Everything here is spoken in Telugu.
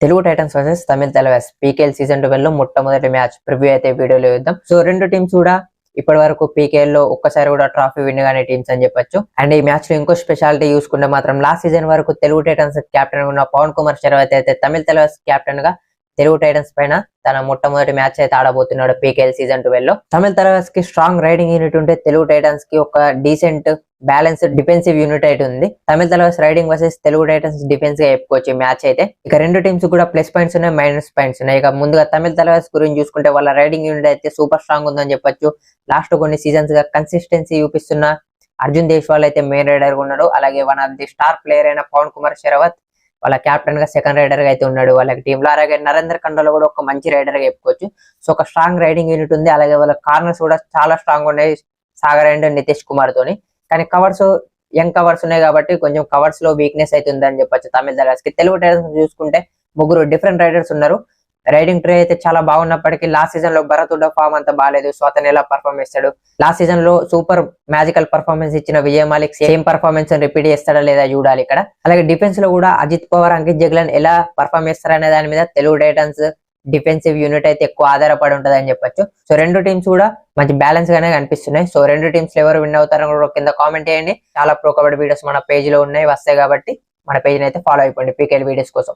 తెలుగు టైటన్స్ వర్సెస్ తమిళ తలవాస్ పీకేఎల్ సీజన్ 12 లో మొట్టమొదటి మ్యాచ్ ప్రివ్యూ అయితే వీడియోలో చూద్దాం. సో రెండు టీమ్స్ కూడా ఇప్పటి వరకు పీకేఎల్ లో ఒక్కసారి కూడా ట్రాఫీ విన్ గానే టీమ్స్ అని చెప్పొచ్చు. అండ్ ఈ మ్యాచ్ లో ఇంకో స్పెషాలిటీ చూసుకుంటే మాత్రం లాస్ట్ సీజన్ వరకు తెలుగు టైటన్స్ కెప్టెన్ ఉన్న పవన్ కుమార్ శరవత్ అయితే తమిళ తలవాస్ కెప్టెన్ గా తెలుగు టైటన్స్ పైన తన మొట్టమొదటి మ్యాచ్ అయితే ఆడబోతున్నాడు పీకేఎల్ సీజన్ 12 లో. తమిళ తలవాస్ కి స్ట్రాంగ్ రైడింగ్ యూనిట్ ఉంటే తెలుగు టైటన్స్ కి ఒక డీసెంట్ బ్యాలెన్స్డ్ డిఫెన్సివ్ యూనిట్ అయితే ఉంది. Tamil Thalaivas raiding versus Telugu Titans defence గా చెప్పుకోవచ్చు ఈ మ్యాచ్ అయితే. ఇక రెండు టీమ్స్ కూడా ప్లస్ పాయింట్స్ ఉన్నాయి, మైనస్ పాయింట్స్ ఉన్నాయి. ఇక ముందుగా తమిళ తలవాస్ గురించి చూసుకుంటే వాళ్ళ రైడింగ్ యూనిట్ అయితే సూపర్ స్ట్రాంగ్ ఉందని చెప్పొచ్చు. లాస్ట్ కొన్ని సీజన్స్ గా కన్సిస్టెన్సీ చూపిస్తున్న అర్జున్ దేశ్వాల్ అయితే మెయిన్ రైడర్ గా ఉన్నాడు. అలాగే one of the star player అయిన పవన్ కుమార్ శరవత్ వాళ్ళ కెప్టెన్ గా సెకండ్ రైడర్ గా అయితే ఉన్నాడు వాళ్ళకి టీమ్ లో. అలాగే నరేంద్ర కండోలో కూడా ఒక మంచి రైడర్ గా చెప్పుకోవచ్చు. సో ఒక స్ట్రాంగ్ రైడింగ్ యూనిట్ ఉంది. అలాగే వాళ్ళ కార్నర్స్ కూడా చాలా స్ట్రాంగ్ ఉన్నాయి సాగర్ అండ్ నితీష్ కుమార్ తోని. కానీ కవర్స్ యంగ్ కవర్స్ ఉన్నాయి కాబట్టి కొంచెం కవర్స్ లో వీక్నెస్ అయితే ఉందని చెప్పొచ్చు తమిళ తలవాస్ కి. తెలుగు టైటన్స్ చూసుకుంటే ముగ్గురు డిఫరెంట్ రైడర్స్ ఉన్నారు. రైడింగ్ ట్రే అయితే చాలా బాగున్నప్పటికీ లాస్ట్ సీజన్ లో భరతుడ ఫామ్ అంత బాగాలేదు. సో అతను ఎలా పర్ఫార్మ్ చేస్తాడు, లాస్ట్ సీజన్ లో సూపర్ మ్యాజికల్ పర్ఫార్మెన్స్ ఇచ్చిన Vijay Malik same performance repeat చేస్తాడా లేదా చూడాలి ఇక్కడ. అలాగే డిఫెన్స్ లో కూడా అజిత్ పవార్, అంకిత్ జగ్లన్ ఎలా పర్ఫార్మ్ చేస్తారనే దాని మీద తెలుగు టైటన్స్ డిఫెన్సివ్ యూనిట్ అయితే ఎక్కువ ఆధారపడి ఉంటది అని చెప్పొచ్చు. సో రెండు టీమ్స్ కూడా మంచి బ్యాలెన్స్ గానే కనిపిస్తున్నాయి. సో రెండు టీమ్స్ ఎవరు విన్ అవుతారని కూడా కింద కామెంట్ చేయండి. చాలా ప్రో కబడ్డీ వీడియోస్ మన పేజ్ లో ఉన్నాయి, వస్తాయి కాబట్టి మన పేజ్ అయితే ఫాలో అయిపోండి పీకేఎల్ వీడియోస్ కోసం.